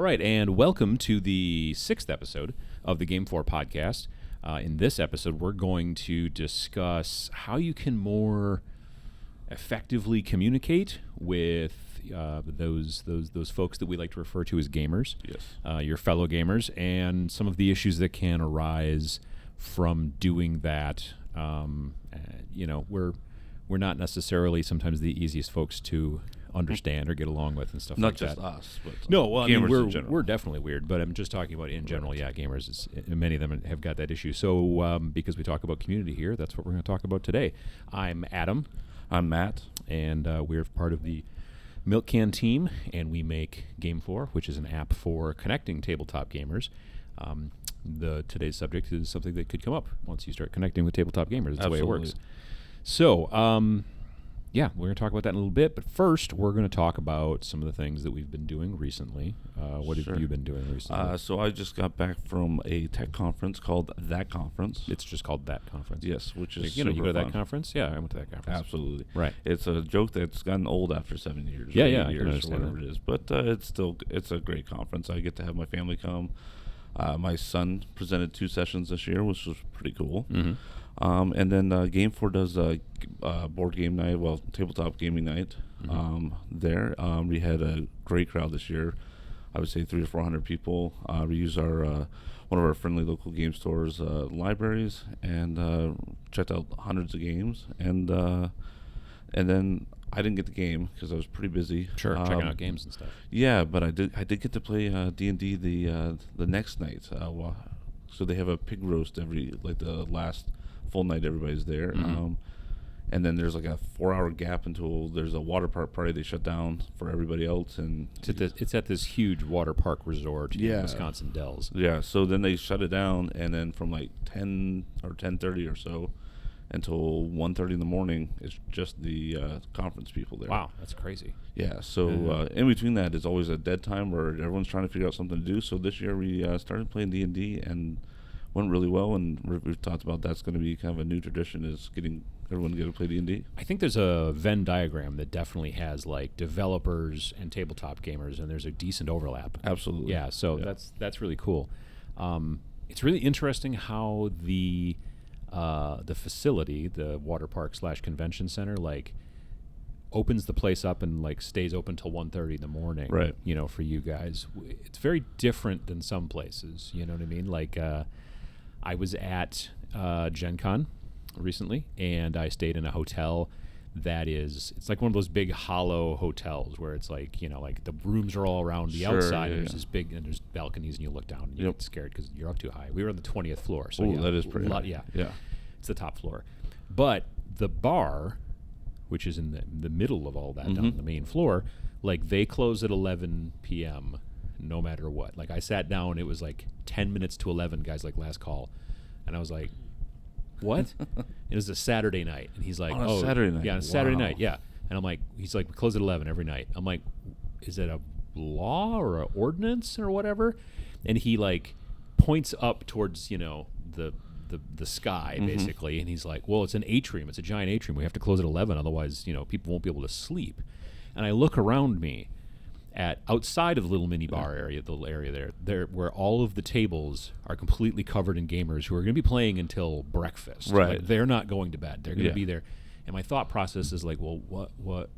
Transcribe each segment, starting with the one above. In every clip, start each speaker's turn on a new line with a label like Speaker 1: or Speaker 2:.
Speaker 1: All right, and welcome to the 6th episode of the GameFor Podcast. In this episode, we're going to discuss how you can more effectively communicate with those folks that we like to refer to as gamers.
Speaker 2: Yes.
Speaker 1: Your fellow gamers, and some of the issues that can arise from doing that. We're not necessarily sometimes the easiest folks to understand or get along with and stuff
Speaker 2: Not
Speaker 1: like that.
Speaker 2: just us, but
Speaker 1: No, well,
Speaker 2: gamers in general.
Speaker 1: we're definitely weird, but I'm just talking about in general. Yeah, gamers, many of them have got that issue. So because we talk about community here, that's what we're going to talk about today. I'm Adam.
Speaker 2: I'm Matt.
Speaker 1: And we're part of the Milk Can team, and we make GameFor, which is an app for connecting tabletop gamers. Today's subject is something that could come up once you start connecting with tabletop gamers. That's the way it works. So, we're going to talk about that in a little bit, but first we're going to talk about some of the things that we've been doing recently. What have you been doing recently?
Speaker 2: So I just got back from a tech conference called That Conference.
Speaker 1: It's just called That Conference.
Speaker 2: Yes, which is
Speaker 1: you go to
Speaker 2: fun.
Speaker 1: that conference? Yeah, I went to that conference.
Speaker 2: Absolutely.
Speaker 1: Right.
Speaker 2: It's a joke that's gotten old after 7 years.
Speaker 1: Yeah,
Speaker 2: or
Speaker 1: yeah,
Speaker 2: 8
Speaker 1: I can
Speaker 2: years or
Speaker 1: understand
Speaker 2: whatever it is. But it's a great conference. I get to have my family come. My son presented 2 sessions this year, which was pretty cool.
Speaker 1: Mm-hmm.
Speaker 2: And then GameFor does a board game night, tabletop gaming night there. We had a great crowd this year. I would say 300 to 400 people. We use our one of our friendly local game stores libraries and checked out hundreds of games. And then I didn't get the game because I was pretty busy.
Speaker 1: Sure, checking out games and stuff.
Speaker 2: Yeah, but I did get to play D&D the next night. So they have a pig roast the last full night everybody's there.
Speaker 1: Mm-hmm.
Speaker 2: And then there's like a 4-hour gap until there's a water park party they shut down for everybody else. And
Speaker 1: It's at this huge water park resort in Wisconsin Dells.
Speaker 2: Yeah, so then they shut it down, and then from like 10 or 10:30 or so until 1:30 in the morning, it's just the conference people there.
Speaker 1: Wow, that's crazy.
Speaker 2: Yeah, so in between that is always a dead time where everyone's trying to figure out something to do. So this year we started playing D&D and went really well, and we've talked about that's going to be kind of a new tradition, is getting everyone to play D&D.
Speaker 1: I think there's a Venn diagram that definitely has like developers and tabletop gamers, and there's a decent overlap.
Speaker 2: Absolutely.
Speaker 1: Yeah, so that's really cool. It's really interesting how the facility, the water park / convention center, like opens the place up and like stays open till 1:30 in the morning.
Speaker 2: Right.
Speaker 1: You know, for you guys, it's very different than some places. You know what I mean? Like I was at Gen Con recently, and I stayed in a hotel it's like one of those big hollow hotels where it's like, like the rooms are all around the outside, and there's this big, and there's balconies, and you look down and you get scared because you're up too high. We were on the 20th floor, so
Speaker 2: that is pretty high.
Speaker 1: Yeah, it's the top floor. But the bar, which is in the middle of all that, down on the main floor, like they close at 11 p.m. no matter what. Like I sat down, it was like 10 minutes to 11, guys, like last call, and I was like, what? It was a Saturday night, and he's like,
Speaker 2: Saturday night.
Speaker 1: Yeah, on a Saturday night, yeah. And I'm like, he's like, we close at 11 every night. I'm like, is it a law or an ordinance or whatever? And he like points up towards, the sky, basically, and he's like, well, it's an atrium. It's a giant atrium. We have to close at 11, otherwise, people won't be able to sleep. And I look around me at outside of the little mini bar area, the little area there where all of the tables are completely covered in gamers who are going to be playing until breakfast.
Speaker 2: Right.
Speaker 1: Like, they're not going to bed. They're going to be there. And my thought process is like, well, what,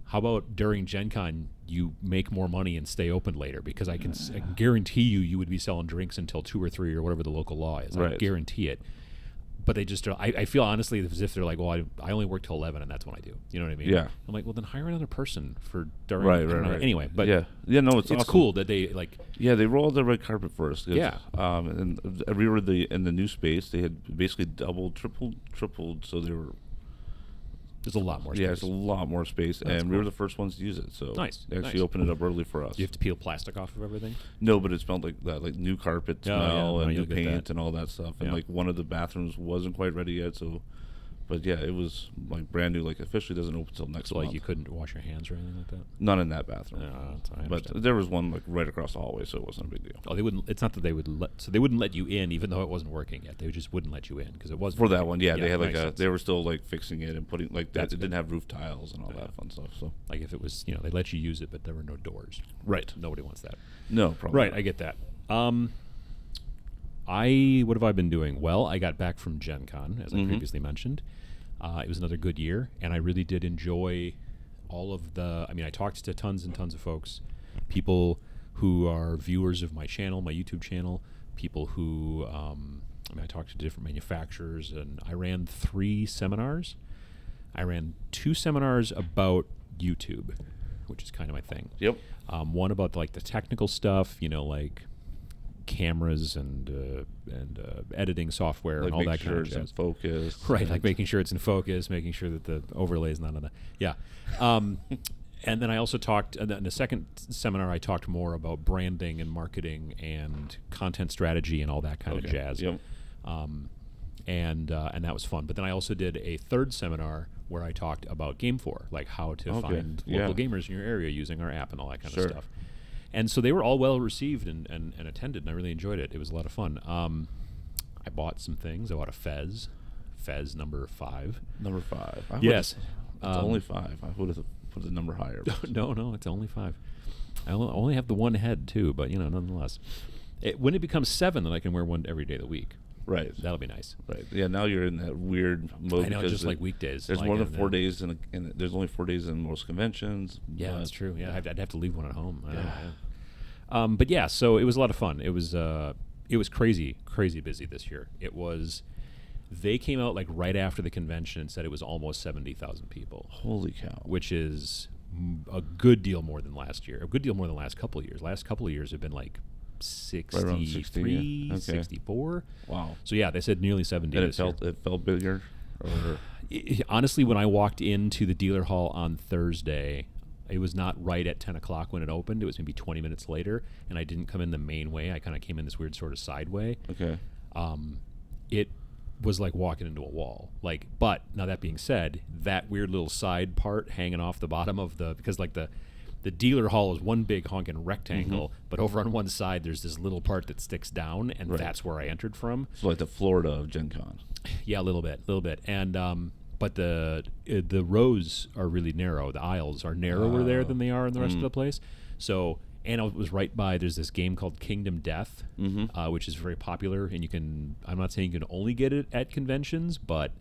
Speaker 1: how about during Gen Con you make more money and stay open later? Because I can guarantee you would be selling drinks until 2 or 3 or whatever the local law is.
Speaker 2: Right.
Speaker 1: I guarantee it. But they just, I feel honestly as if they're like, well, I only work till 11 and that's when I do. You know what I mean?
Speaker 2: Yeah.
Speaker 1: I'm like, well, then hire another person for during.
Speaker 2: Right.
Speaker 1: Anyway, but
Speaker 2: no, it's awesome.
Speaker 1: cool that they like.
Speaker 2: Yeah, they rolled the red carpet first.
Speaker 1: Yeah.
Speaker 2: And we were in the new space. They had basically doubled, tripled. So they were.
Speaker 1: There's a lot more space.
Speaker 2: Yeah, it's a lot more space,
Speaker 1: That's
Speaker 2: and we were the first ones to use it. So
Speaker 1: nice.
Speaker 2: They actually opened it up early for us.
Speaker 1: Do you have to peel plastic off of everything?
Speaker 2: No, but it smelled like that, like new carpet smell and new paint
Speaker 1: that.
Speaker 2: and all that stuff. And like one of the bathrooms wasn't quite ready yet, so But yeah, it was like brand new. Like officially doesn't open until next
Speaker 1: So
Speaker 2: month.
Speaker 1: like you couldn't wash your hands or anything like that.
Speaker 2: Not in that bathroom.
Speaker 1: I
Speaker 2: But
Speaker 1: understand.
Speaker 2: there was one like right across the hallway, so it wasn't a big deal.
Speaker 1: Oh, they wouldn't. It's not that they would let. So they wouldn't let you in, even though it wasn't working yet. They just wouldn't let you in because it wasn't
Speaker 2: For that
Speaker 1: working.
Speaker 2: one, yeah, they had like
Speaker 1: makes sense.
Speaker 2: they were still like fixing it and putting like that.
Speaker 1: That's
Speaker 2: It
Speaker 1: good.
Speaker 2: didn't have roof tiles and all that fun stuff. So
Speaker 1: Like if it was, they let you use it, but there were no doors.
Speaker 2: right,
Speaker 1: Nobody wants that.
Speaker 2: no problem.
Speaker 1: Right, I get that. What have I been doing? Well, I got back from Gen Con, as I previously mentioned. It was another good year, and I really did enjoy all of the. I mean, I talked to tons and tons of folks, people who are viewers of my channel, my YouTube channel, people who. I talked to different manufacturers, and I ran 3 seminars. I ran 2 seminars about YouTube, which is kind of my thing.
Speaker 2: Yep.
Speaker 1: One about like the technical stuff, like cameras and editing software
Speaker 2: Like
Speaker 1: and all
Speaker 2: making
Speaker 1: that
Speaker 2: sure
Speaker 1: kind of
Speaker 2: it's in
Speaker 1: jazz.
Speaker 2: focus.
Speaker 1: Right, like making sure it's in focus, making sure that the overlay is not on the. Yeah. And then I also talked, in the second seminar, I talked more about branding and marketing and content strategy and all that kind of jazz.
Speaker 2: Yep.
Speaker 1: And that was fun. But then I also did a third seminar where I talked about GameFor, like how to find local gamers in your area using our app and all that kind of stuff. And so they were all well received and attended, and I really enjoyed it. It was a lot of fun. I bought some things. I bought a Fez number 5.
Speaker 2: Number 5.
Speaker 1: Yes.
Speaker 2: It's only 5. I would have put the number higher.
Speaker 1: No, it's only 5. I only have the one head too, but nonetheless. When it becomes 7, then I can wear one every day of the week.
Speaker 2: Right.
Speaker 1: That'll be nice.
Speaker 2: Right. Yeah. Now you're in that weird mode.
Speaker 1: I know,
Speaker 2: because
Speaker 1: just like weekdays.
Speaker 2: There's
Speaker 1: like
Speaker 2: more than 4 days, and there's only 4 days in most conventions.
Speaker 1: Yeah, that's true. Yeah, I'd have to leave one at home.
Speaker 2: Yeah.
Speaker 1: But yeah, so it was a lot of fun. It was crazy busy this year. They came out like right after the convention and said it was almost 70,000 people.
Speaker 2: Holy cow!
Speaker 1: Which is a good deal more than last year. A good deal more than the last couple of years. Last couple of years have been like 63, 64.
Speaker 2: Wow.
Speaker 1: So yeah, they said nearly 70.
Speaker 2: And it felt bigger. Or
Speaker 1: honestly, when I walked into the dealer hall on Thursday, it was not right at 10 o'clock when it opened. It was maybe 20 minutes later, and I didn't come in the main way. I kind of came in this weird sort of side way.
Speaker 2: Okay.
Speaker 1: It was like walking into a wall. But now that being said, that weird little side part hanging off the bottom of because the dealer hall is one big honking rectangle, but over on one side there's this little part that sticks down, and that's where I entered from.
Speaker 2: So like the Florida of Gen Con.
Speaker 1: Yeah, a little bit. And but the rows are really narrow. The aisles are narrower there than they are in the rest of the place. So, and it was right by. There's this game called Kingdom Death, which is very popular, and I'm not saying you can only get it at conventions, but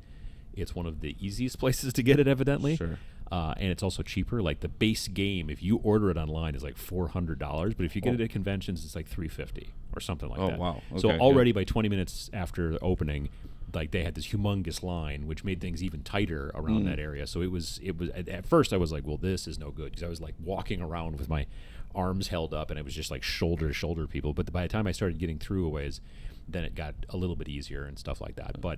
Speaker 1: it's one of the easiest places to get it, evidently.
Speaker 2: Sure.
Speaker 1: And it's also cheaper. Like the base game, if you order it online, is like $400, but if you get it at conventions, it's like $350 or something like that.
Speaker 2: Oh wow! Okay,
Speaker 1: so already by 20 minutes after the opening, like they had this humongous line, which made things even tighter around that area. So it was at first I was like, well, this is no good, because I was like walking around with my arms held up, and it was just like shoulder to shoulder people. But by the time I started getting through a ways, then it got a little bit easier and stuff like that. But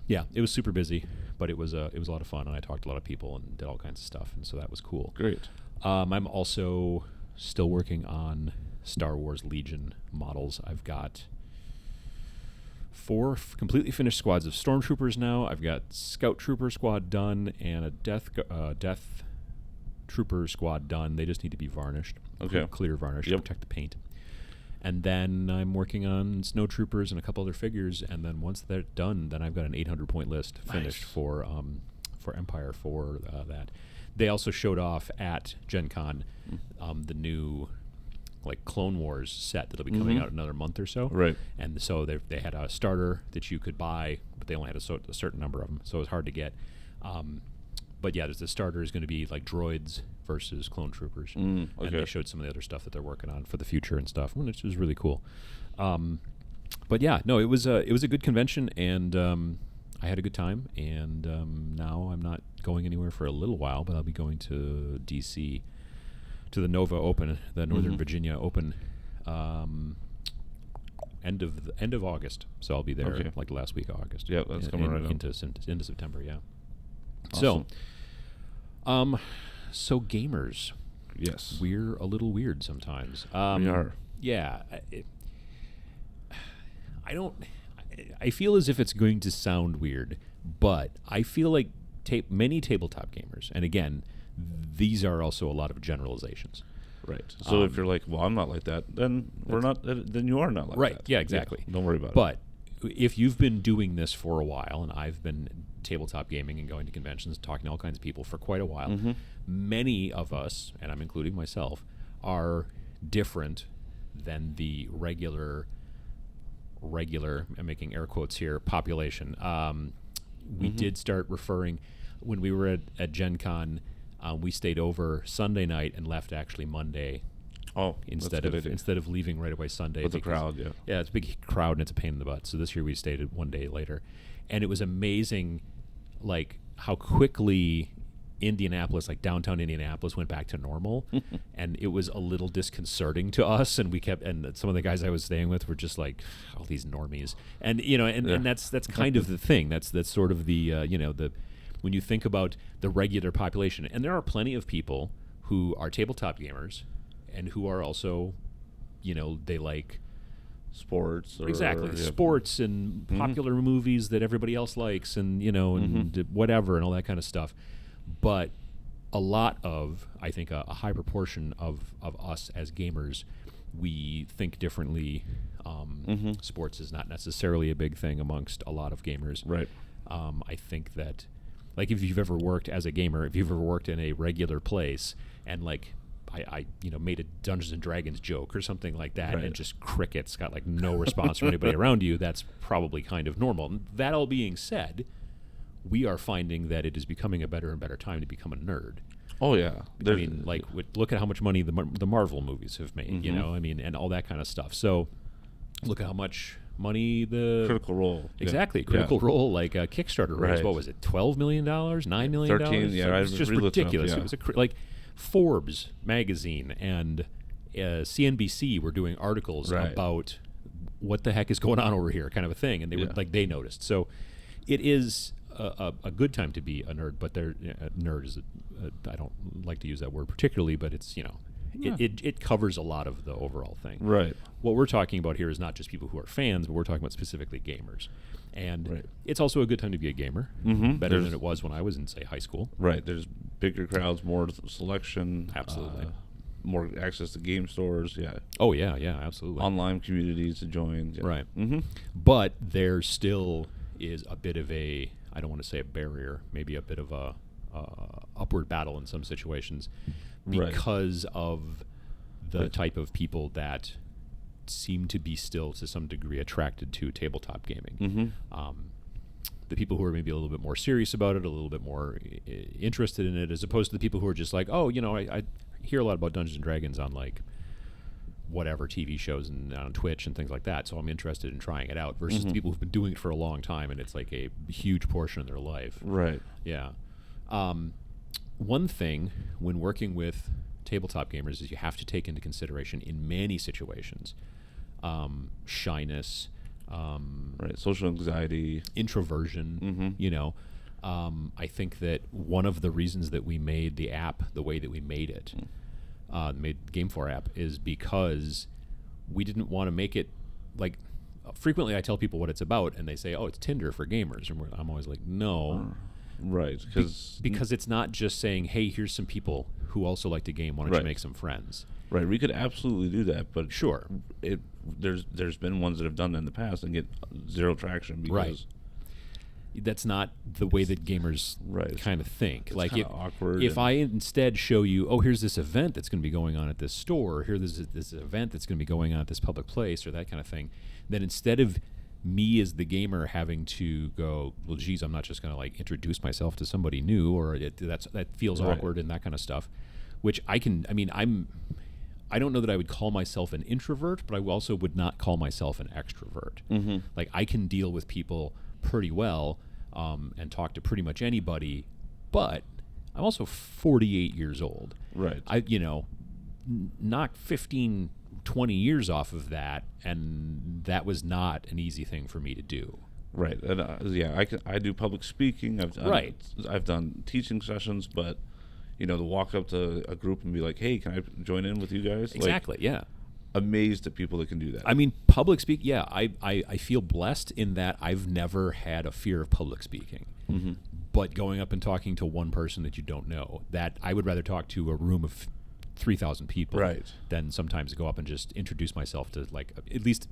Speaker 1: yeah, it was super busy, but it was a lot of fun, and I talked to a lot of people and did all kinds of stuff, and so that was cool.
Speaker 2: Great.
Speaker 1: I'm also still working on Star Wars Legion models. I've got 4 completely finished squads of stormtroopers now. I've got scout trooper squad done and a death trooper squad done. They just need to be varnished.
Speaker 2: Okay.
Speaker 1: Clear varnish to protect the paint. And then I'm working on snow troopers and a couple other figures. And then once they're done, then I've got an 800-point list finished for Empire for that. They also showed off at Gen Con the new like Clone Wars set that'll be coming out in another month or so.
Speaker 2: Right.
Speaker 1: And so they had a starter that you could buy, but they only had a certain number of them, so it was hard to get. But yeah, the starter is going to be like droids versus clone troopers. And they showed some of the other stuff that they're working on for the future and stuff, which was really cool. But yeah, no, it was a good convention, and I had a good time. And now I'm not going anywhere for a little while, but I'll be going to DC to the Nova Open, the Northern Virginia Open, end of August. So I'll be there like the last week of August.
Speaker 2: Yeah, that's coming right up.
Speaker 1: into September. Yeah.
Speaker 2: Awesome.
Speaker 1: So gamers.
Speaker 2: Yes.
Speaker 1: We're a little weird sometimes.
Speaker 2: We are.
Speaker 1: Yeah. I feel as if it's going to sound weird, but I feel like many tabletop gamers, and again, these are also a lot of generalizations.
Speaker 2: Right. So if you're like, well, I'm not like that, then we're not. Then you are not like
Speaker 1: right.
Speaker 2: that.
Speaker 1: Yeah, exactly.
Speaker 2: Don't worry about it.
Speaker 1: But if you've been doing this for a while, and I've been tabletop gaming and going to conventions, talking to all kinds of people for quite a while, many of us, and I'm including myself, are different than the regular, I'm making air quotes here, population. We did start referring, when we were at Gen Con, we stayed over Sunday night and left actually Monday.
Speaker 2: Oh,
Speaker 1: instead of leaving right away Sunday
Speaker 2: with the crowd,
Speaker 1: yeah, it's a big crowd and it's a pain in the butt. So this year we stayed one day later, and it was amazing, like how quickly Indianapolis, like downtown Indianapolis, went back to normal, and it was a little disconcerting to us. And and some of the guys I was staying with were just like, all these normies, and and that's kind of the thing. That's sort of the when you think about the regular population, and there are plenty of people who are tabletop gamers and who are also, they like
Speaker 2: sports.
Speaker 1: Sports and popular movies that everybody else likes, and, and whatever, and all that kind of stuff. But a lot of, I think, a high proportion of us as gamers, we think differently. Sports is not necessarily a big thing amongst a lot of gamers.
Speaker 2: Right.
Speaker 1: I think that, like, if you've ever worked as a gamer, if you've ever worked in a regular place and, like, I made a Dungeons and Dragons joke or something like that, and just crickets, got like no response from anybody around you, that's probably kind of normal. That all being said, we are finding that it is becoming a better and better time to become a nerd.
Speaker 2: Oh yeah,
Speaker 1: I mean, like, look at how much money the Marvel movies have made, and all that kind of stuff. So look at how much money the
Speaker 2: Critical Role,
Speaker 1: Critical Role, like a Kickstarter raised. What was it, $12 million, $9 million?
Speaker 2: 13, yeah,
Speaker 1: it was just ridiculous. It was like Forbes magazine and CNBC were doing articles about what the heck is going on over here, kind of a thing, and they were like, they noticed. So it is a good time to be a nerd, but nerd is I don't like to use that word particularly, but it's it covers a lot of the overall thing.
Speaker 2: Right.
Speaker 1: What we're talking about here is not just people who are fans, but we're talking about specifically gamers. And it's also a good time to be a gamer, better than it was when I was in, say, high school.
Speaker 2: Right. There's bigger crowds, more selection.
Speaker 1: Absolutely.
Speaker 2: More access to game stores. Yeah.
Speaker 1: Oh, yeah, absolutely.
Speaker 2: Online communities to join. Yeah.
Speaker 1: Right. But there still is a bit of a, I don't want to say a barrier, maybe a bit of a upward battle in some situations because of the type of people that seem to be still to some degree attracted to tabletop gaming. The people who are maybe a little bit more serious about it, a little bit more interested in it, as opposed to the people who are just like, oh, I hear a lot about Dungeons and Dragons on like whatever TV shows and on Twitch and things like that, so I'm interested in trying it out, versus the people who've been doing it for a long time and it's like a huge portion of their life.
Speaker 2: Right.
Speaker 1: Yeah. One thing when working with tabletop gamers is you have to take into consideration in many situations shyness,
Speaker 2: social anxiety,
Speaker 1: introversion. I think that one of the reasons that we made the app the way that we made it, made GameFor app, is because we didn't want to make it like. Frequently, I tell people what it's about, and they say, "Oh, it's Tinder for gamers," and I'm always like, "No."
Speaker 2: Right,
Speaker 1: because it's not just saying, "Hey, here's some people who also like to game. Why don't you make some friends?"
Speaker 2: Right, we could absolutely do that, but
Speaker 1: sure,
Speaker 2: there's been ones that have done that in the past and get zero traction because
Speaker 1: that's not the way that gamers kind of think.
Speaker 2: It's
Speaker 1: like
Speaker 2: awkward.
Speaker 1: If I instead show you, oh, here's this event that's going to be going on at this store, or here's this event that's going to be going on at this public place, or that kind of thing, then instead of me as the gamer having to go, well, geez, I'm not just going to like introduce myself to somebody new, or that feels awkward and that kind of stuff, which I don't know that I would call myself an introvert, but I also would not call myself an extrovert. Like, I can deal with people pretty well and talk to pretty much anybody, but I'm also 48 years old.
Speaker 2: Right.
Speaker 1: I knock 15, 20 years off of that, and that was not an easy thing for me to do.
Speaker 2: Right. And, I do public speaking. I've done teaching sessions, but to walk up to a group and be like, "Hey, can I join in with you guys?"
Speaker 1: Exactly.
Speaker 2: amazed at people that can do that.
Speaker 1: I mean, public speak. Yeah, I feel blessed in that I've never had a fear of public speaking.
Speaker 2: Mm-hmm.
Speaker 1: But going up and talking to one person that you don't know, that I would rather talk to a room of 3,000 people than sometimes go up and just introduce myself to, like, at least,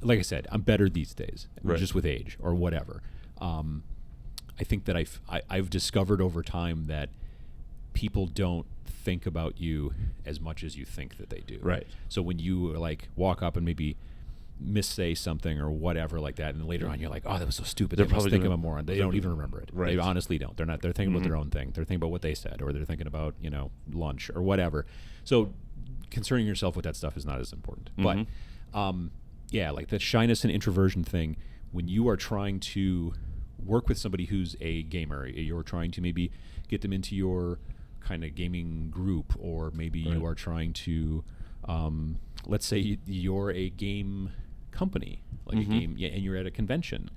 Speaker 1: like I said, I'm better these days, just with age or whatever. I think that I've discovered over time that people don't think about you as much as you think that they do.
Speaker 2: Right.
Speaker 1: So when you like walk up and maybe missay something or whatever like that, and then later on you're like, oh, that was so stupid. They're probably thinking of a moron. They don't even remember it. Right. They honestly don't. They're not. They're thinking about their own thing. They're thinking about what they said, or they're thinking about lunch or whatever. So concerning yourself with that stuff is not as important. But yeah, like the shyness and introversion thing. When you are trying to work with somebody who's a gamer, you're trying to maybe get them into your kind of gaming group, or maybe you are trying to, let's say you're a game company, like a game, and you're at a convention.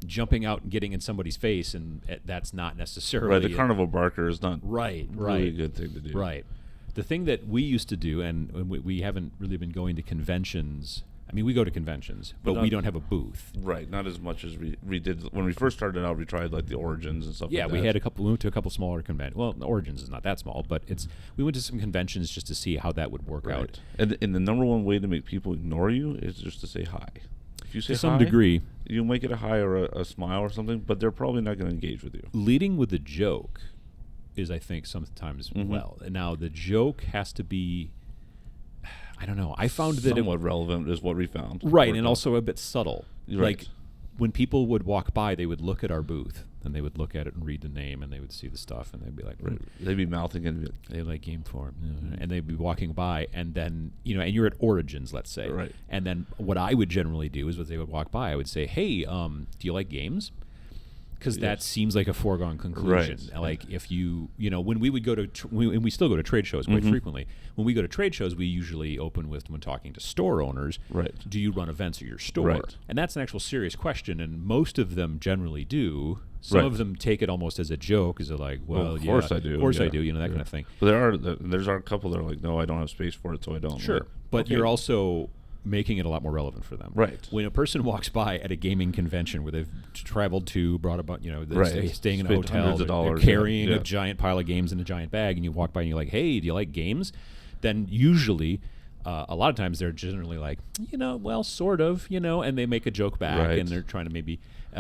Speaker 1: Jumping out and getting in somebody's face, and that's not necessarily
Speaker 2: the carnival barker is not
Speaker 1: really
Speaker 2: a good thing to do.
Speaker 1: Right. The thing that we used to do, and we haven't really been going to conventions. I mean, we go to conventions, but we don't have a booth.
Speaker 2: Right, not as much as we did when we first started out. We tried like the Origins and stuff.
Speaker 1: Yeah,
Speaker 2: like
Speaker 1: we
Speaker 2: that.
Speaker 1: had we went to a couple smaller conventions. Well, the Origins is not that small, but we went to some conventions just to see how that would work out.
Speaker 2: And the number one way to make people ignore you is just to say hi. If you say
Speaker 1: to some
Speaker 2: hi,
Speaker 1: degree,
Speaker 2: you make it a hi or a smile or something, but they're probably not going to engage with you.
Speaker 1: Leading with a joke is, I think, sometimes well. And now the joke has to be, I don't know. I found that
Speaker 2: somewhat relevant is what we found.
Speaker 1: Right, and also a bit subtle.
Speaker 2: Right.
Speaker 1: Like when people would walk by, they would look at our booth, and they would look at it and read the name, and they would see the stuff, and they'd be like,
Speaker 2: they'd be mouthing and
Speaker 1: they like GameFor, and they'd be walking by, and then and you're at Origins, let's say,
Speaker 2: right.
Speaker 1: And then what I would generally do is, when they would walk by, I would say, hey, do you like games? Because that seems like a foregone conclusion.
Speaker 2: Right.
Speaker 1: Like if when we would go to, and we still go to trade shows quite frequently. When we go to trade shows, we usually open with, when talking to store owners, do you run events at your store?
Speaker 2: Right.
Speaker 1: And that's an actual serious question, and most of them generally do. Some of them take it almost as a joke, as they're like, well,
Speaker 2: of course I do.
Speaker 1: Of course I do, that kind of thing.
Speaker 2: But there's a couple that are like, no, I don't have space for it, so I don't.
Speaker 1: Sure. But you're also making it a lot more relevant for them.
Speaker 2: Right.
Speaker 1: When a person walks by at a gaming convention where they've traveled to, brought about, they're staying in a hotel, they're carrying a giant pile of games in a giant bag, and you walk by and you're like, hey, do you like games? Then usually, a lot of times they're generally like, well, sort of, and they make a joke back, and they're trying to maybe,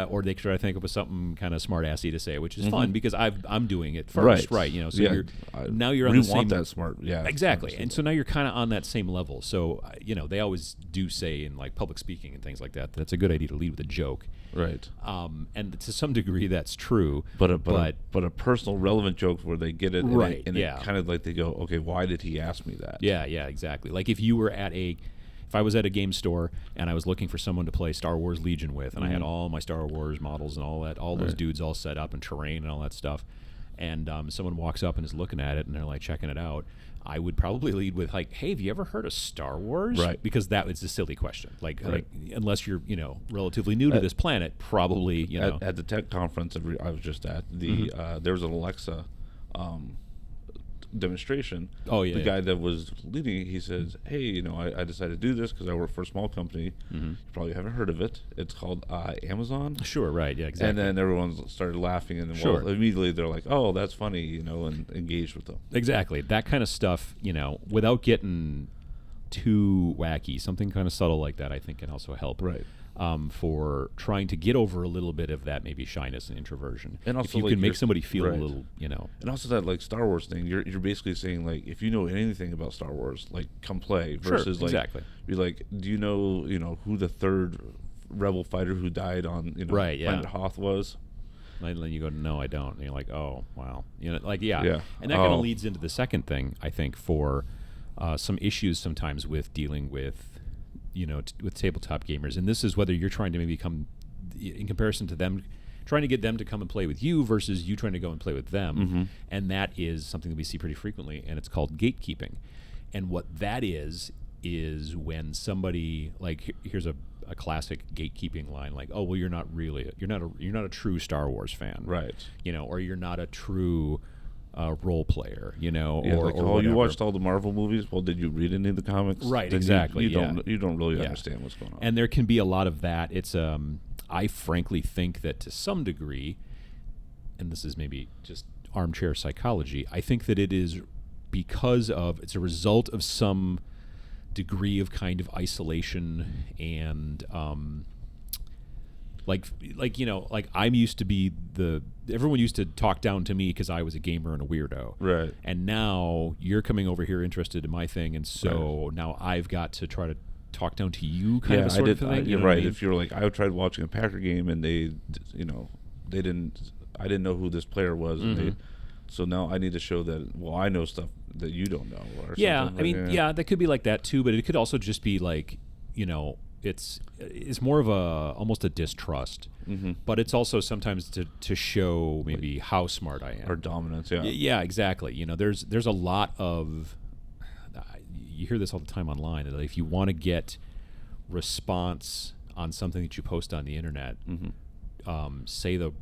Speaker 1: or they try to think of something kind of smart-assy to say, which is fun because I'm doing it first, right? So now you're on the same.
Speaker 2: We want that smart,
Speaker 1: exactly, and so now you're kind of on that same level. So they always do say in like public speaking and things like that, that's a good idea to lead with a joke,
Speaker 2: right?
Speaker 1: And to some degree that's true,
Speaker 2: but a personal relevant joke where they get it,
Speaker 1: right?
Speaker 2: And it kind of like they go, okay, why did he ask me that?
Speaker 1: Yeah, exactly. Like if I was at a game store and I was looking for someone to play Star Wars Legion with, and I had all my Star Wars models and all that, all those dudes all set up and terrain and all that stuff, and someone walks up and is looking at it and they're like checking it out, I would probably lead with like, hey, have you ever heard of Star Wars? Right. Because that is a silly question. Like unless you're, relatively new to this planet, probably,
Speaker 2: At the tech conference I was just at, there was an Alexa demonstration. The guy that was leading, he says, hey, I decided to do this because I work for a small company. You probably haven't heard of it. It's called Amazon.
Speaker 1: Sure, right, yeah, exactly.
Speaker 2: And then everyone started laughing, and then immediately they're like, oh, that's funny, and engaged with them.
Speaker 1: Exactly. That kind of stuff, without getting too wacky, something kind of subtle like that I think can also help.
Speaker 2: Right.
Speaker 1: For trying to get over a little bit of that maybe shyness and introversion.
Speaker 2: And also,
Speaker 1: if you can make somebody feel a little,
Speaker 2: And also that like Star Wars thing, you're basically saying like, if you know anything about Star Wars, like come play. Versus you're like, do you know who the third rebel fighter who died on Planet Hoth was?
Speaker 1: And then you go, no, I don't. And you're like, oh, wow. And that kind of leads into the second thing, I think, for some issues sometimes with dealing with with tabletop gamers, and this is whether you're trying to maybe come in comparison to them, trying to get them to come and play with you versus you trying to go and play with them, and that is something that we see pretty frequently, and it's called gatekeeping. And what that is when somebody like here's a classic gatekeeping line, like, oh, well, you're not a true Star Wars fan,
Speaker 2: right?
Speaker 1: Or you're not a true role player, you know,
Speaker 2: Yeah,
Speaker 1: or
Speaker 2: like,
Speaker 1: or
Speaker 2: oh,
Speaker 1: whatever.
Speaker 2: you watched all the Marvel movies. Well, did you read any of the comics?
Speaker 1: Right,
Speaker 2: Then
Speaker 1: exactly,
Speaker 2: You
Speaker 1: yeah.
Speaker 2: don't really
Speaker 1: Yeah.
Speaker 2: understand what's going on.
Speaker 1: And there can be a lot of that. It's I frankly think that to some degree, and this is maybe just armchair psychology, I think that it is because of it's a result of some degree of kind of isolation and like you know, like I'm used to be everyone used to talk down to me because I was a gamer and a weirdo,
Speaker 2: Right.
Speaker 1: and now you're coming over here interested in my thing, and so now I've got to try to talk down to you, kind of a sort of thing. You
Speaker 2: You're
Speaker 1: know what I
Speaker 2: right.
Speaker 1: mean?
Speaker 2: If you're like, I tried watching a Packer game and they didn't. I didn't know who this player was, and
Speaker 1: Mm-hmm.
Speaker 2: so now I need to show that. Well, I know stuff that you don't know. Or
Speaker 1: Yeah,
Speaker 2: something.
Speaker 1: I mean, yeah, that could be like that too, but it could also just be like, you know, it's more of almost a distrust, but it's also sometimes to show maybe how smart I am
Speaker 2: or dominance. Yeah.
Speaker 1: Yeah, exactly. You know, there's a lot of you hear this all the time online. That if you want to get response on something that you post on the internet, say the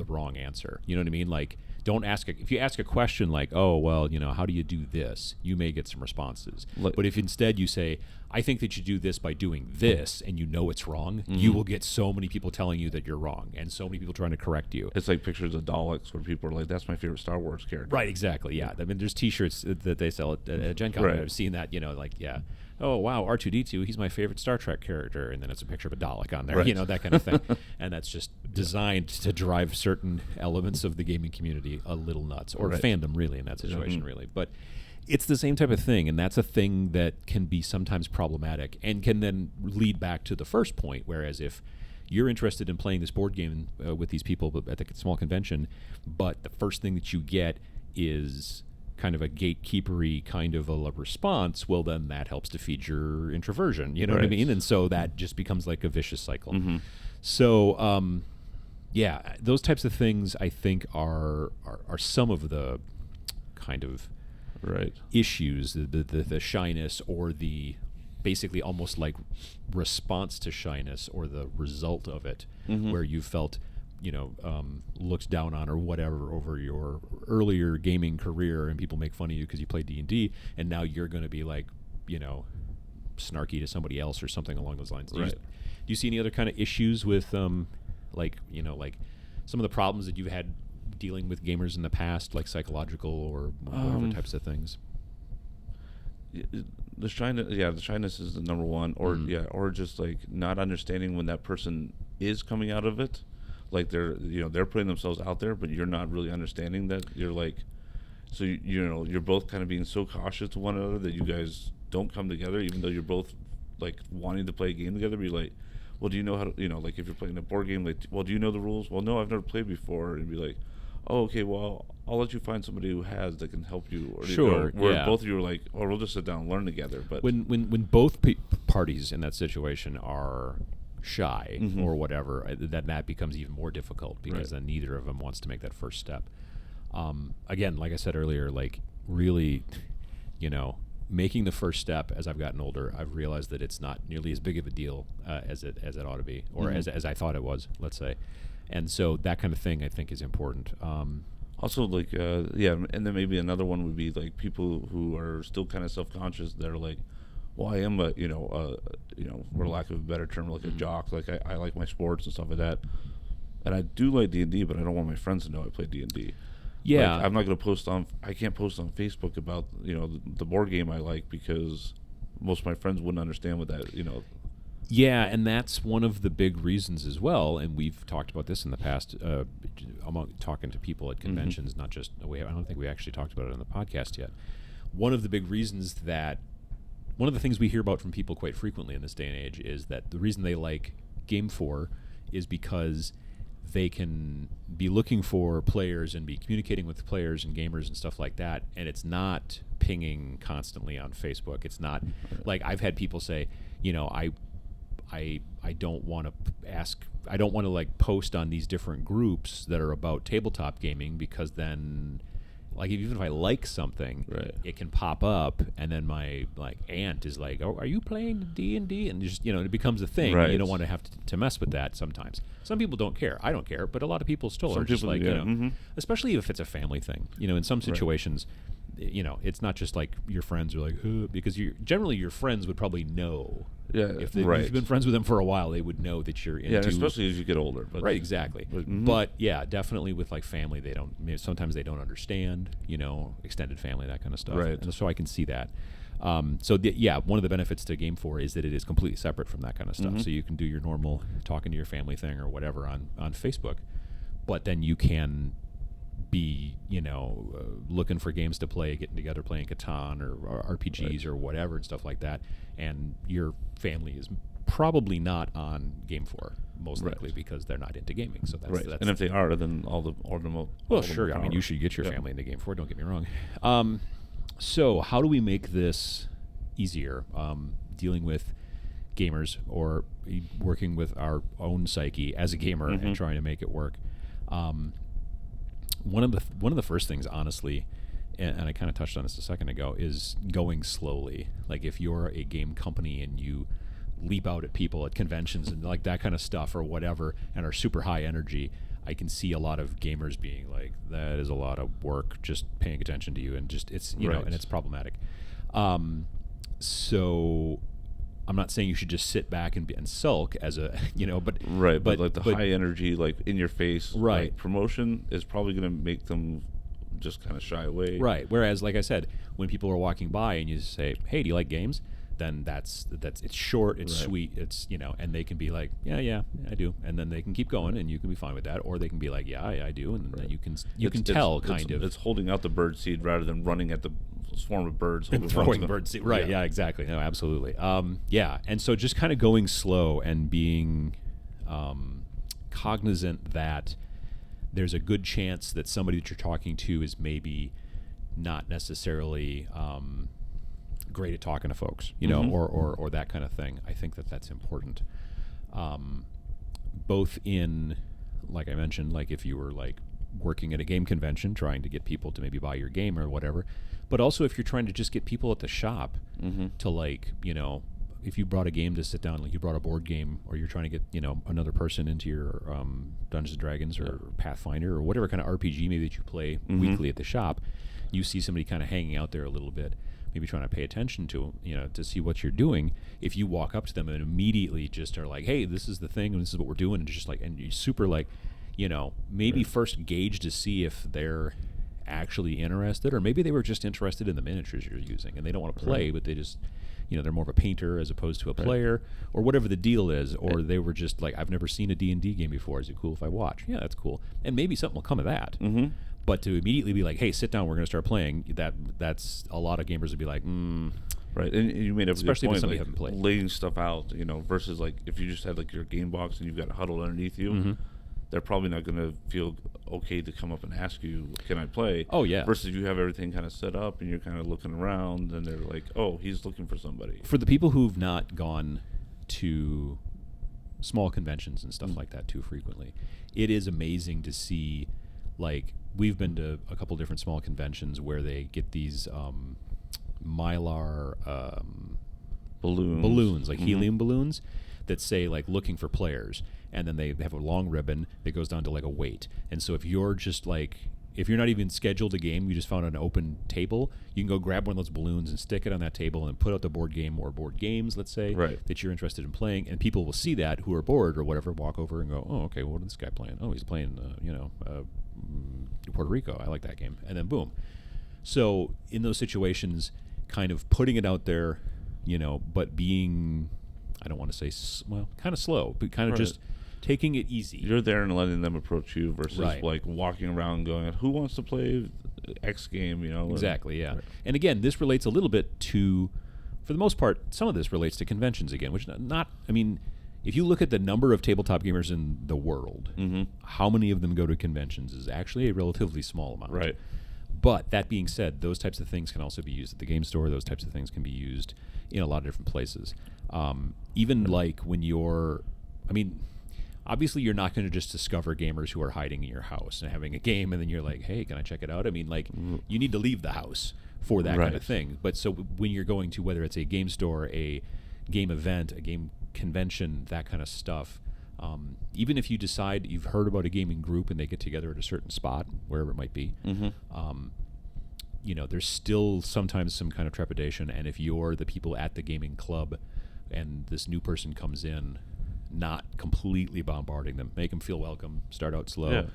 Speaker 1: wrong answer. You know what I mean? Like, don't ask if you ask a question like, oh, well, you know, how do you do this? You may get some responses. But if instead you say, I think that you do this by doing this, and you know it's wrong, you will get so many people telling you that you're wrong, and so many people trying to correct you.
Speaker 2: It's like pictures of Daleks where people are like, "That's my favorite Star Wars character."
Speaker 1: Right, exactly. Yeah, I mean, there's T-shirts that they sell at Gen Con.
Speaker 2: Right.
Speaker 1: I've seen that. You know, like, yeah, oh wow, R2D2, he's my favorite Star Trek character, and then it's a picture of a Dalek on there.
Speaker 2: Right.
Speaker 1: You know, that kind of thing. And that's just designed to drive certain elements of the gaming community a little nuts, or fandom, really, in that situation, really. But it's the same type of thing, and that's a thing that can be sometimes problematic and can then lead back to the first point. Whereas if you're interested in playing this board game with these people at the small convention, but the first thing that you get is kind of a gatekeepery kind of a response, well, then that helps to feed your introversion. You know what I mean? And so that just becomes like a vicious cycle. So, yeah, those types of things I think are some of the kind of issues, the shyness, or the basically almost like response to shyness, or the result of it, where you felt, you know, looked down on or whatever over your earlier gaming career, and people make fun of you because you played D&D, and now you're going to be like, you know, snarky to somebody else or something along those lines. Do you see any other kind of issues with like, you know, like some of the problems that you've had dealing with gamers in the past, like psychological or whatever types of things?
Speaker 2: The shyness is the number one, or or just like not understanding when that person is coming out of it, like they're putting themselves out there, but you're not really understanding that. You're like, so you know, you're both kind of being so cautious to one another that you guys don't come together, even though you're both like wanting to play a game together. Be like, well, do you know how to, you know, like if you're playing a board game, like, well, do you know the rules? Well, no, I've never played before. And be like, oh, okay, well, I'll let you find somebody who has that can help you. Or,
Speaker 1: Sure,
Speaker 2: where both of you are like, or we'll just sit down and learn together. But
Speaker 1: when both parties in that situation are shy or whatever, that becomes even more difficult, because then neither of them wants to make that first step. Again, like I said earlier, like really, you know, making the first step, as I've gotten older, I've realized that it's not nearly as big of a deal as it ought to be, or as I thought it was, let's say. And so that kind of thing I think is important.
Speaker 2: Also, like, and then maybe another one would be like people who are still kind of self-conscious. They're like, well, I am a, for lack of a better term, like a jock. Like I like my sports and stuff like that. And I do like D&D, but I don't want my friends to know I play D&D.
Speaker 1: Yeah.
Speaker 2: Like, I'm not going to I can't post on Facebook about, you know, the board game I like, because most of my friends wouldn't understand what that, you know.
Speaker 1: Yeah, and that's one of the big reasons as well, and we've talked about this in the past, among talking to people at conventions, not just, I don't think we actually talked about it on the podcast yet. One of the big reasons one of the things we hear about from people quite frequently in this day and age is that the reason they like GameFor is because they can be looking for players and be communicating with players and gamers and stuff like that, and it's not pinging constantly on Facebook. It's not like I've had people say, you know, I don't want to like post on these different groups that are about tabletop gaming, because then like even if I like something,
Speaker 2: Right.
Speaker 1: it can pop up, and then my like aunt is like, "Oh, are you playing D&D?" And just it becomes a thing.
Speaker 2: Right.
Speaker 1: You don't want to have to mess with that sometimes. Some people don't care. I don't care, but a lot of people still
Speaker 2: Some
Speaker 1: are just
Speaker 2: people,
Speaker 1: like
Speaker 2: yeah.
Speaker 1: especially if it's a family thing. In some situations. It's not just like your friends are like, because generally your friends would probably know.
Speaker 2: Yeah,
Speaker 1: if
Speaker 2: right.
Speaker 1: you've been friends with them for a while, they would know that you're into.
Speaker 2: Yeah, especially as you get older. But,
Speaker 1: right, exactly.
Speaker 2: But,
Speaker 1: But yeah, definitely with like family, they don't. Sometimes they don't understand. Extended family, that kind of stuff.
Speaker 2: Right.
Speaker 1: And so I can see that. One of the benefits to GameFor is that it is completely separate from that kind of stuff. So you can do your normal talking to your family thing or whatever on Facebook, but then you can be looking for games to play, getting together playing Catan or RPGs or whatever and stuff like that, and your family is probably not on GameFor most likely because they're not into gaming. So that's
Speaker 2: and if they are, then all the
Speaker 1: sure. I mean, you should get your family into GameFor. Don't get me wrong. So how do we make this easier? Dealing with gamers or working with our own psyche as a gamer and trying to make it work. One of the first things, honestly, and I kind of touched on this a second ago, is going slowly. Like if you're a game company and you leap out at people at conventions and like that kind of stuff or whatever, and are super high energy, I can see a lot of gamers being like, that is a lot of work just paying attention to you, and just it's and it's problematic. So I'm not saying you should just sit back and sulk as a but
Speaker 2: but like the high energy, like in your face,
Speaker 1: right?
Speaker 2: Like, promotion is probably going to make them just kind of shy away,
Speaker 1: right? Whereas, like I said, when people are walking by and you say, "Hey, do you like games?" then that's it's short, it's sweet, it's and they can be like, yeah, I do, and then they can keep going, and you can be fine with that, or they can be like, yeah, I do, and then you can tell kind of.
Speaker 2: It's holding out the bird seed rather than running at the swarm of birds
Speaker 1: and throwing bird seed, right? Yeah, exactly. No, absolutely. And so just kind of going slow and being cognizant that there's a good chance that somebody that you're talking to is maybe not necessarily great at talking to folks, or that kind of thing. I think that's important. Both in, like I mentioned, like if you were like working at a game convention trying to get people to maybe buy your game or whatever, but also if you're trying to just get people at the shop to like, if you brought a game to sit down, like you brought a board game, or you're trying to get, another person into your Dungeons & Dragons or Pathfinder or whatever kind of RPG maybe that you play weekly at the shop, you see somebody kind of hanging out there a little bit, maybe trying to pay attention to, to see what you're doing. If you walk up to them and immediately just are like, hey, this is the thing and this is what we're doing, and just like, and you're super like, maybe first gauge to see if they're actually interested, or maybe they were just interested in the miniatures you're using and they don't want to play, but they just, they're more of a painter as opposed to a player, or whatever the deal is, or they were just like, I've never seen a D&D game before. Is it cool if I watch? Yeah, that's cool. And maybe something will come of that. But to immediately be like, hey, sit down, we're going to start playing, that's a lot of gamers would be like,
Speaker 2: Right, and you made up
Speaker 1: especially
Speaker 2: a good point,
Speaker 1: if somebody
Speaker 2: like,
Speaker 1: haven't played.
Speaker 2: laying stuff out, versus like if you just had like your game box and you've got it huddled underneath you, they're probably not going to feel okay to come up and ask you, can I play?
Speaker 1: Oh, yeah.
Speaker 2: Versus you have everything kind of set up and you're kind of looking around and they're like, oh, he's looking for somebody.
Speaker 1: For the people who've not gone to small conventions and stuff like that too frequently, it is amazing to see, like, we've been to a couple different small conventions where they get these mylar balloons, like helium balloons that say like looking for players, and then they have a long ribbon that goes down to like a weight. And so if you're just like, if you're not even scheduled a game, you just found an open table, you can go grab one of those balloons and stick it on that table and put out the board game or board games, let's say, that you're interested in playing, and people will see that who are bored or whatever, walk over and go, oh, okay, what is this guy playing? Oh, he's playing Puerto Rico. I like that game. And then boom. So in those situations, kind of putting it out there, but being, I don't want to say, kind of slow, but kind of just taking it easy.
Speaker 2: You're there and letting them approach you versus like walking around going, who wants to play X game,
Speaker 1: Exactly, yeah. And again, this relates a little bit to, for the most part, some of this relates to conventions again, which if you look at the number of tabletop gamers in the world, how many of them go to conventions is actually a relatively small amount.
Speaker 2: Right.
Speaker 1: But that being said, those types of things can also be used at the game store. Those types of things can be used in a lot of different places. Even like when you're, obviously you're not going to just discover gamers who are hiding in your house and having a game, and then you're like, hey, can I check it out? I mean, like, you need to leave the house for that kind of thing. But so when you're going to, whether it's a game store, a game event, a game convention, that kind of stuff, even if you decide you've heard about a gaming group and they get together at a certain spot, wherever it might be, you know, there's still sometimes some kind of trepidation. And if you're the people at the gaming club and this new person comes in, not completely bombarding them, make them feel welcome, start out slow,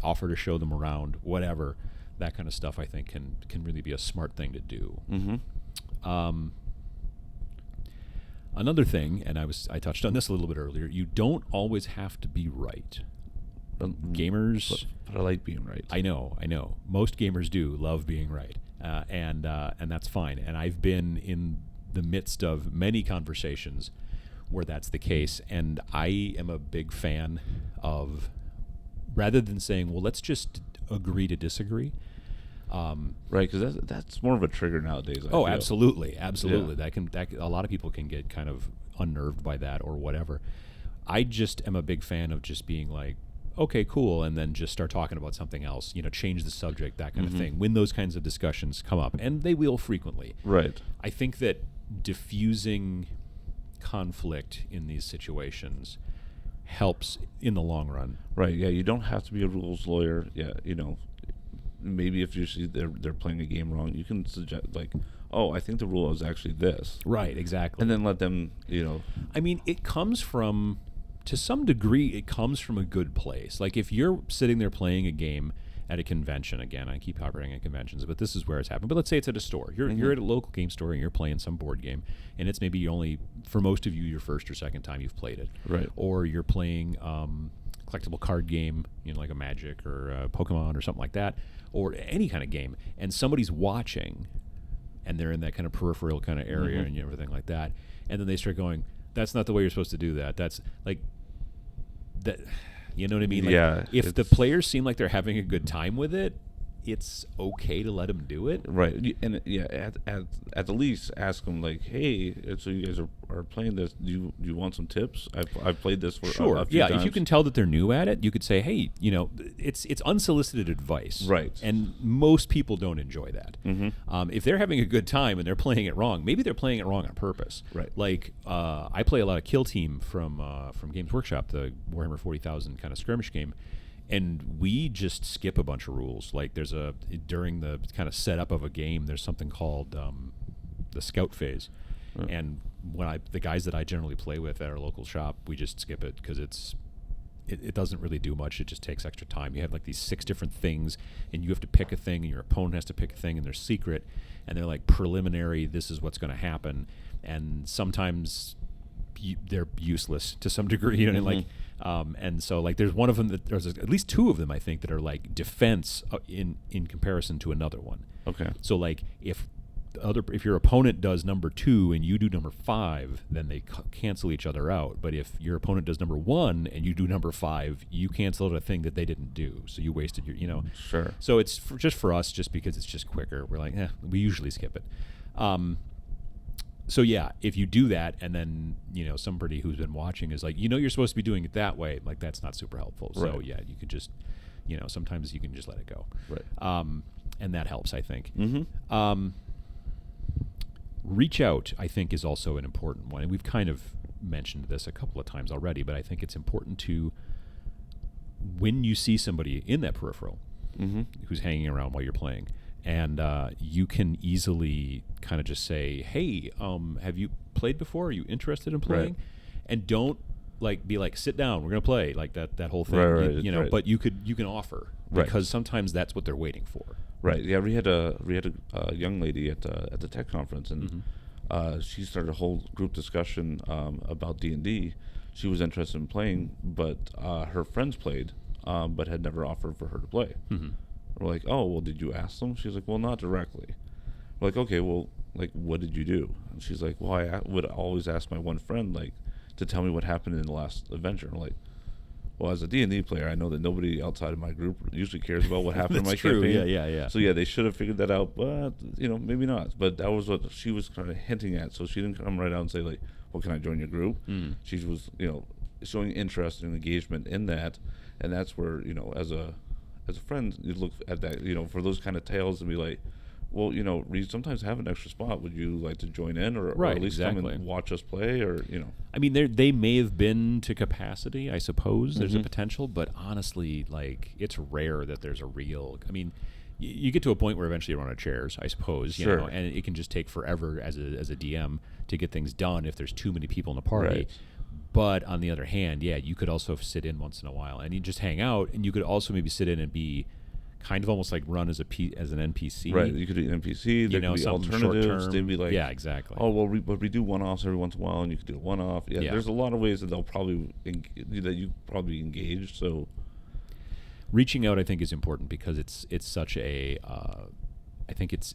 Speaker 1: offer to show them around, whatever, that kind of stuff, I think can really be a smart thing to do. Another thing, and I touched on this a little bit earlier, you don't always have to be right. Gamers,
Speaker 2: but I like being right.
Speaker 1: I know. Most gamers do love being right, and that's fine. And I've been in the midst of many conversations where that's the case, and I am a big fan of, rather than saying, well, let's just agree to disagree.
Speaker 2: Right, because that's more of a trigger nowadays. I feel.
Speaker 1: Absolutely.
Speaker 2: Yeah.
Speaker 1: That a lot of people can get kind of unnerved by that or whatever. I just am a big fan of just being like, okay, cool, and then just start talking about something else. You know, change the subject, that kind of thing. When those kinds of discussions come up, and they will frequently.
Speaker 2: Right.
Speaker 1: I think that diffusing conflict in these situations helps in the long run.
Speaker 2: Right. Yeah. You don't have to be a rules lawyer. Yeah. You know. Maybe if you see they're playing a game wrong, you can suggest like, oh, I think the rule is actually this.
Speaker 1: Right, exactly.
Speaker 2: And then let them, you know.
Speaker 1: I mean, it comes from, to some degree, it comes from a good place. Like if you're sitting there playing a game at a convention, again, I keep operating at conventions, but this is where it's happened. But let's say it's at a store. You're at a local game store and you're playing some board game, and it's maybe only, for most of you, your first or second time you've played it.
Speaker 2: Right.
Speaker 1: Or you're playing collectible card game, you know, like a Magic or a Pokemon or something like that, or any kind of game, and somebody's watching, and they're in that kind of peripheral kind of area and everything like that, and then they start going, that's not the way you're supposed to do that. That's like that. You know what I mean? Like, if the players seem like they're having a good time with it, it's okay to let them do it.
Speaker 2: Right. And at the least ask them like, hey, so you guys are playing this, do you want some tips? I've played this for a few times.
Speaker 1: If you can tell that they're new at it, you could say, hey, you know, it's unsolicited advice.
Speaker 2: Right.
Speaker 1: And most people don't enjoy that. If they're having a good time and they're playing it wrong, maybe they're playing it wrong on purpose.
Speaker 2: Right.
Speaker 1: Like I play a lot of Kill Team from Games Workshop, the Warhammer 40,000 kind of skirmish game. And we just skip a bunch of rules. Like during the kind of setup of a game, there's something called the scout phase. Oh. And when the guys that I generally play with at our local shop, we just skip it because it doesn't really do much. It just takes extra time. You have like these 6 different things, and you have to pick a thing, and your opponent has to pick a thing, and they're secret, and they're like preliminary, this is what's going to happen. And sometimes they're useless to some degree, you know, like, and so like there's one of them that there's at least 2 of them I think that are like defense in comparison to another one.
Speaker 2: Okay.
Speaker 1: So like if your opponent does number 2 and you do number 5, then they cancel each other out. But if your opponent does number 1 and you do number 5, you cancel out a thing that they didn't do, so you wasted your, you know.
Speaker 2: Sure.
Speaker 1: So it's just for us, just because it's just quicker. We're like, we usually skip it. So yeah, if you do that, and then, you know, somebody who's been watching is like, you know, you're supposed to be doing it that way, like that's not super helpful.
Speaker 2: Right.
Speaker 1: So yeah, you could just, you know, sometimes you can just let it go.
Speaker 2: Right.
Speaker 1: And that helps, I think. Reach out, I think, is also an important one, and we've kind of mentioned this a couple of times already, but I think it's important to, when you see somebody in that peripheral who's hanging around while you're playing, and you can easily kind of just say, hey, have you played before? Are you interested in playing?
Speaker 2: Right.
Speaker 1: And don't like be like, sit down, we're going to play, like that whole thing.
Speaker 2: Right,
Speaker 1: you know,
Speaker 2: right.
Speaker 1: but you can offer, because sometimes that's what they're waiting for.
Speaker 2: Right. Yeah, we had a young lady at the tech conference, and she started a whole group discussion about D&D. She was interested in playing, but her friends played, but had never offered for her to play. We're like, oh, well, did you ask them? She's like, well, not directly. We're like, okay, well, like, what did you do? And she's like, well, I would always ask my one friend, like, to tell me what happened in the last adventure. I'm like, well, as a D&D player, I know that nobody outside of my group usually cares about what happened in my campaign.
Speaker 1: Yeah.
Speaker 2: So yeah, they should have figured that out, but you know, maybe not. But that was what she was kind of hinting at. So she didn't come right out and say like, well, can I join your group? She was, you know, showing interest and engagement in that, and that's where, as a friend, you look at that, for those kind of tales and be like, well, we sometimes have an extra spot. Would you like to join in, or at least come and watch us play, or
Speaker 1: I mean, they may have been to capacity, I suppose. There's a potential, but honestly, like, it's rare that there's a real. I mean, you get to a point where eventually you run out of chairs, I suppose. You know, and it can just take forever as a DM to get things done if there's too many people in the party.
Speaker 2: Right.
Speaker 1: But on the other hand, yeah, you could also sit in once in a while, and you just hang out, and you could also maybe sit in and be kind of almost like run as an NPC.
Speaker 2: Right, you could do an NPC. There could be alternatives. They'd be like,
Speaker 1: yeah, exactly.
Speaker 2: Oh, well, we do one-offs every once in a while, and you could do a one-off. Yeah, there's a lot of ways that they'll probably that you probably engage. So,
Speaker 1: reaching out, I think, is important because it's such a. I think it's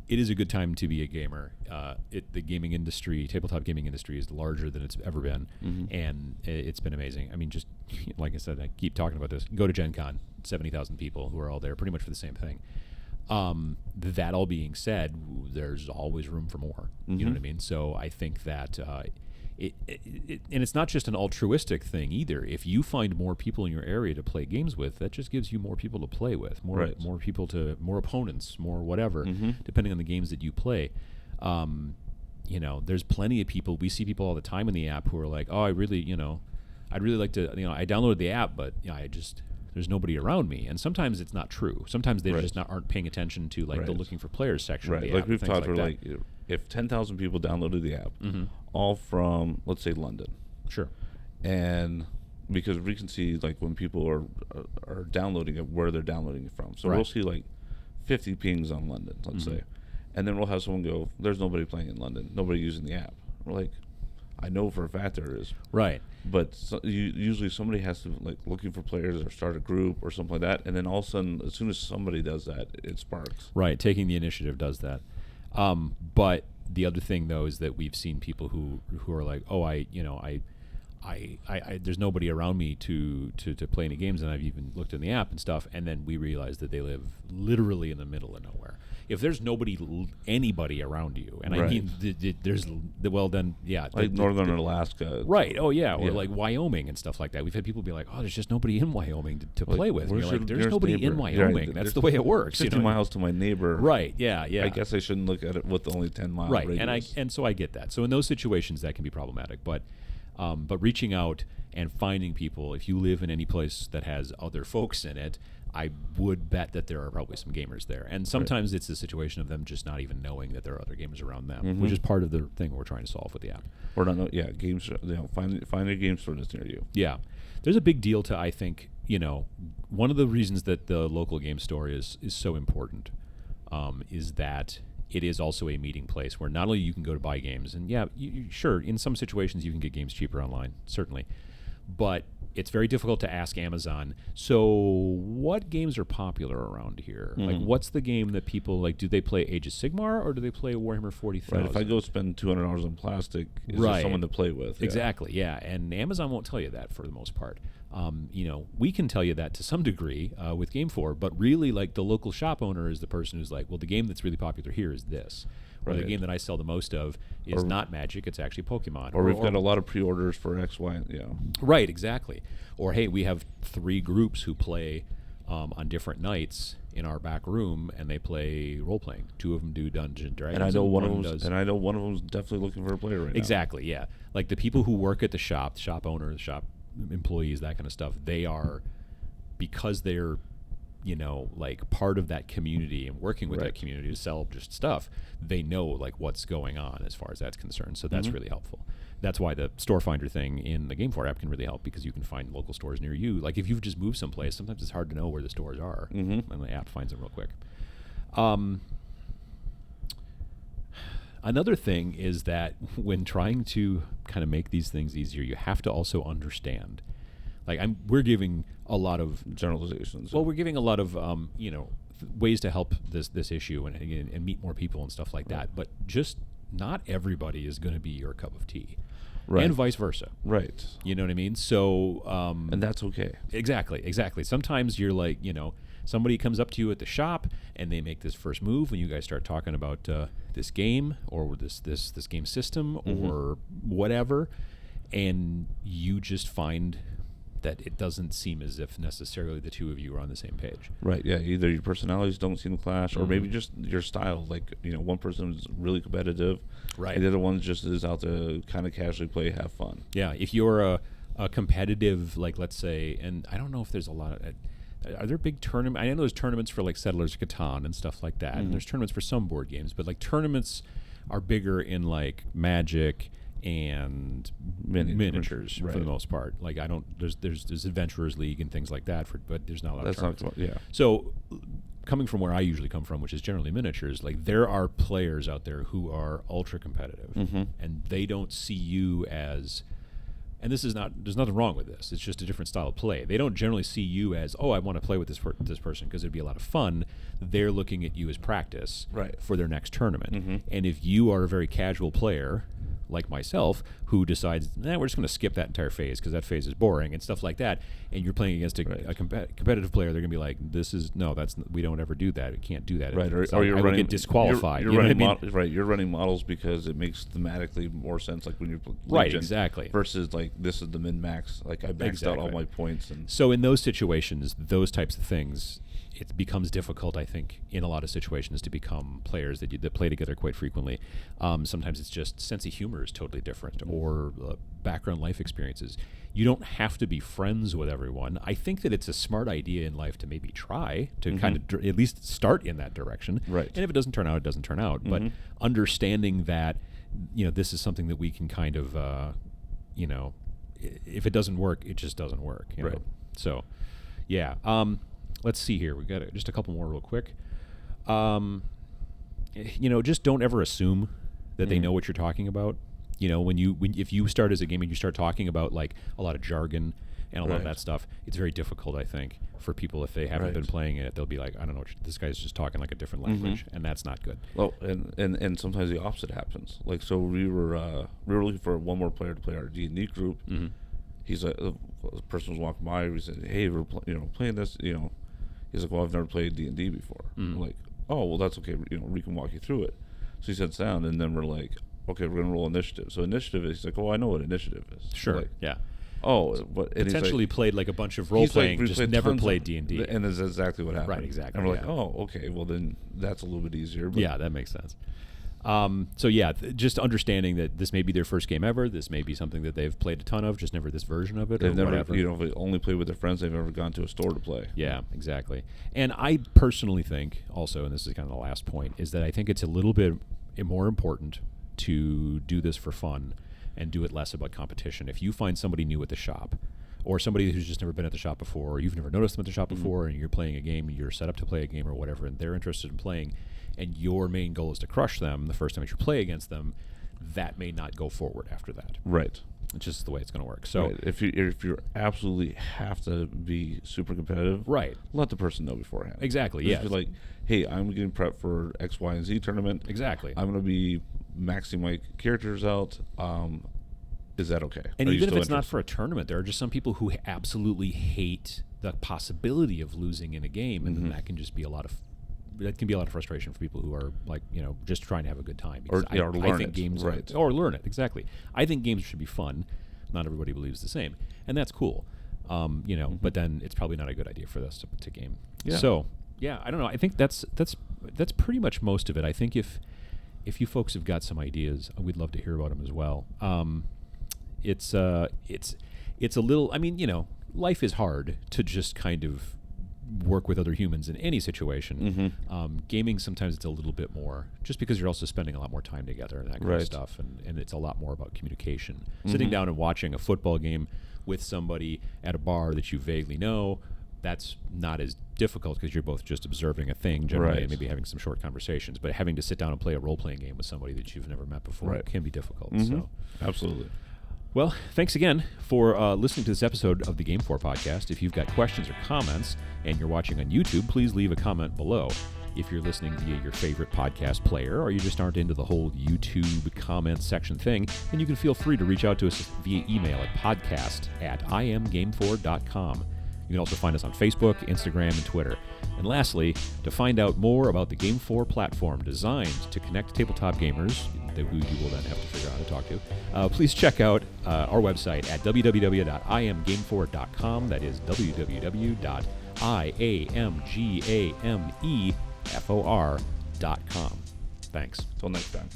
Speaker 1: it is a good time to be a gamer. The gaming industry, tabletop gaming industry, is larger than it's ever been, and it's been amazing. I mean, just like I said, I keep talking about this. Go to Gen Con, 70,000 people who are all there pretty much for the same thing. That all being said, there's always room for more. You know what I mean? So I think that and it's not just an altruistic thing either. If you find more people in your area to play games with, that just gives you more people to play with, more more opponents, more whatever, depending on the games that you play. There's plenty of people. We see people all the time in the app who are like, oh, I'd really like to, I downloaded the app, but there's nobody around me. And sometimes it's not true. Sometimes they just aren't paying attention to the looking for players section of the app.
Speaker 2: Like we've talked about, if 10,000 people downloaded the app, all from, let's say, London.
Speaker 1: Sure.
Speaker 2: And because we can see when people are downloading it, where they're downloading it from. So we'll see 50 pings on London, let's say. And then we'll have someone go, there's nobody playing in London, nobody using the app. We're like, I know for a fact there is.
Speaker 1: Right.
Speaker 2: But usually somebody has to looking for players or start a group or something like that, and then all of a sudden, as soon as somebody does that, it sparks.
Speaker 1: Right. Taking the initiative does that. But the other thing though is that we've seen people who are like, oh, I there's nobody around me to play any games, and I've even looked in the app and stuff, and then we realize that they live literally in the middle of nowhere. If there's anybody around you, and I mean, then
Speaker 2: northern Alaska,
Speaker 1: right? Oh yeah, or like Wyoming and stuff like that. We've had people be like, "Oh, there's just nobody in Wyoming to play with." And you're like, "There's nobody in Wyoming. That's the way it works."
Speaker 2: 50 miles to my neighbor,
Speaker 1: right? Yeah.
Speaker 2: I guess I shouldn't look at it with only 10-mile
Speaker 1: right.
Speaker 2: radius.
Speaker 1: And so I get that. So in those situations, that can be problematic, but reaching out and finding people, if you live in any place that has other folks in it, I would bet that there are probably some gamers there. And sometimes it's a situation of them just not even knowing that there are other gamers around them, which is part of the thing we're trying to solve with the app.
Speaker 2: Or not, games. Find a game store that's near you.
Speaker 1: Yeah, there's a big deal to, I think, one of the reasons that the local game store is so important is that it is also a meeting place where not only you can go to buy games, and sure, in some situations you can get games cheaper online, certainly, but it's very difficult to ask Amazon, so what games are popular around here? Like, what's the game that people like? Do they play Age of Sigmar, or do they play Warhammer 40,000?
Speaker 2: Right, if I go spend $200 on plastic, is there someone to play with?
Speaker 1: Exactly, yeah. And Amazon won't tell you that for the most part. We can tell you that to some degree with GameFor, but really, the local shop owner is the person who's like, well, the game that's really popular here is this. Or the game that I sell the most of is not Magic, it's actually Pokemon.
Speaker 2: Or we've got a lot of pre-orders for X, Y,
Speaker 1: Right, exactly. Or, hey, we have 3 groups who play on different nights in our back room, and they play role-playing. 2 of them do Dungeons & Dragons.
Speaker 2: And I know one of them's definitely looking for a player right now.
Speaker 1: Exactly, yeah. Like the people who work at the shop owners, shop employees, that kind of stuff, they are, because they're part of that community and working with that community to sell just stuff, they know what's going on as far as that's concerned. So that's really helpful. That's why the store finder thing in the GameFor app can really help, because you can find local stores near you. Like if you've just moved someplace, sometimes it's hard to know where the stores are, and the app finds them real quick. Another thing is that when trying to kind of make these things easier, you have to also understand. We're giving a lot of
Speaker 2: generalizations.
Speaker 1: Well, we're giving a lot of ways to help this issue and meet more people and stuff like that. But just not everybody is going to be your cup of tea, and vice versa.
Speaker 2: Right.
Speaker 1: You know what I mean? So
Speaker 2: and that's okay.
Speaker 1: Exactly. Sometimes you're like, somebody comes up to you at the shop and they make this first move when you guys start talking about this game or this game system or whatever. and you just find that it doesn't seem as if necessarily the two of you are on the same page.
Speaker 2: Right. Yeah. Either your personalities don't seem to clash, or
Speaker 1: Mm-hmm.
Speaker 2: maybe just your style. Like, one person is really competitive,
Speaker 1: Right.
Speaker 2: and the other one just is out to kind of casually play, have fun.
Speaker 1: Yeah, if you're a competitive, like, let's say, and I don't know if there's a lot of, are there big tournaments? I know there's tournaments for like Settlers of Catan and stuff like that, and there's tournaments for some board games, but like tournaments are bigger in like Magic and miniatures
Speaker 2: right.
Speaker 1: for the most part. Like there's Adventurers League and things like that, but there's not a lot
Speaker 2: That's
Speaker 1: of
Speaker 2: not,
Speaker 1: tournaments.
Speaker 2: yeah.
Speaker 1: So coming from where I usually come from, which is generally miniatures, like there are players out there who are ultra competitive, and they don't see you as, and this is not, there's nothing wrong with this, it's just a different style of play. They don't generally see you as, oh, I want to play with this person because it'd be a lot of fun. They're looking at you as practice
Speaker 2: Right.
Speaker 1: for their next tournament. And if you are a very casual player like myself who decides, we're just going to skip that entire phase because that phase is boring and stuff like that, and you're playing against a competitive player, they're going to be like, we don't ever do that. We can't do that.
Speaker 2: Right,
Speaker 1: or you're running, get disqualified.
Speaker 2: You're running right. You're running models because it makes thematically more sense. Like when you're
Speaker 1: right, exactly.
Speaker 2: Versus like this is the min max. Like I maxed out all my points, and
Speaker 1: so in those situations, those types of things, it becomes difficult, I think, in a lot of situations to become players that play together quite frequently. Sometimes it's just sense of humor is totally different, or background life experiences. You don't have to be friends with everyone. I think that it's a smart idea in life to maybe try to kind of at least start in that direction.
Speaker 2: Right.
Speaker 1: And if it doesn't turn out, it doesn't turn out. But understanding that, this is something that we can kind of, if it doesn't work, it just doesn't work. You know?
Speaker 2: Right.
Speaker 1: So, yeah. Let's see here. We got just a couple more real quick. Just don't ever assume that they know what you're talking about. If you start as a gamer and you start talking about like a lot of jargon and a lot of that stuff, it's very difficult, I think, for people if they haven't been playing it. They'll be like, I don't know, this guy's just talking like a different language, and that's not good.
Speaker 2: Well, and sometimes the opposite happens. Like, so we were looking for one more player to play our D&D group. He's the person was walking by. We said, hey, we're playing this. He's like, well, I've never played D&D before. I'm like, oh, well, that's okay. We can walk you through it. So he sits down, and then we're like, okay, we're going to roll initiative. So initiative is, he's like, oh, I know what initiative is.
Speaker 1: Sure,
Speaker 2: like,
Speaker 1: yeah.
Speaker 2: Oh, but
Speaker 1: potentially played like a bunch of role-playing, just never played D&D.
Speaker 2: And that's exactly what happened.
Speaker 1: Right, exactly.
Speaker 2: And we're like, oh, okay, well, then that's a little bit easier. But
Speaker 1: yeah, that makes sense. Just understanding that this may be their first game ever. This may be something that they've played a ton of, just never this version of it.
Speaker 2: They've never,
Speaker 1: whatever.
Speaker 2: They only play with their friends. They've never gone to a store to play.
Speaker 1: Yeah, exactly. And I personally think also, and this is kind of the last point, is that I think it's a little bit more important to do this for fun and do it less about competition. If you find somebody new at the shop, or somebody who's just never been at the shop before, or you've never noticed them at the shop before, and you're playing a game, you're set up to play a game or whatever, and they're interested in playing, and your main goal is to crush them the first time that you play against them, that may not go forward after that.
Speaker 2: Right.
Speaker 1: It's just the way it's going to work. So
Speaker 2: if you absolutely have to be super competitive,
Speaker 1: right,
Speaker 2: let the person know beforehand.
Speaker 1: Exactly. Yeah.
Speaker 2: Like, hey, I'm getting prepped for X, Y, and Z tournament.
Speaker 1: Exactly.
Speaker 2: I'm going to be maxing my characters out. Is that okay?
Speaker 1: And even if it's not for a tournament, there are just some people who absolutely hate the possibility of losing in a game, and then that can just be a lot of frustration for people who are like, just trying to have a good time.
Speaker 2: Or learn
Speaker 1: I think
Speaker 2: it.
Speaker 1: Games
Speaker 2: right.
Speaker 1: Or learn it, exactly. I think games should be fun. Not everybody believes the same, and that's cool. But then it's probably not a good idea for us to game.
Speaker 2: Yeah.
Speaker 1: So yeah, I don't know. I think that's pretty much most of it. I think if you folks have got some ideas, we'd love to hear about them as well. It's a little. I mean, life is hard to just kind of work with other humans in any situation. Gaming, sometimes it's a little bit more, just because you're also spending a lot more time together and that kind of stuff, and it's a lot more about communication. Sitting down and watching a football game with somebody at a bar that you vaguely know, that's not as difficult because you're both just observing a thing generally and maybe having some short conversations. But having to sit down and play a role-playing game with somebody that you've never met before can be difficult. So
Speaker 2: absolutely.
Speaker 1: Well, thanks again for listening to this episode of the GameFor Podcast. If you've got questions or comments and you're watching on YouTube, please leave a comment below. If you're listening via your favorite podcast player, or you just aren't into the whole YouTube comment section thing, then you can feel free to reach out to us via email at podcast@imgamefor.com. You can also find us on Facebook, Instagram, and Twitter. And lastly, to find out more about the GameFor platform designed to connect tabletop gamers, who you will then have to figure out how to talk to. Please check out our website at www.iamgamefor.com. That is www.iamgamefor.com. Thanks.
Speaker 2: Till next time.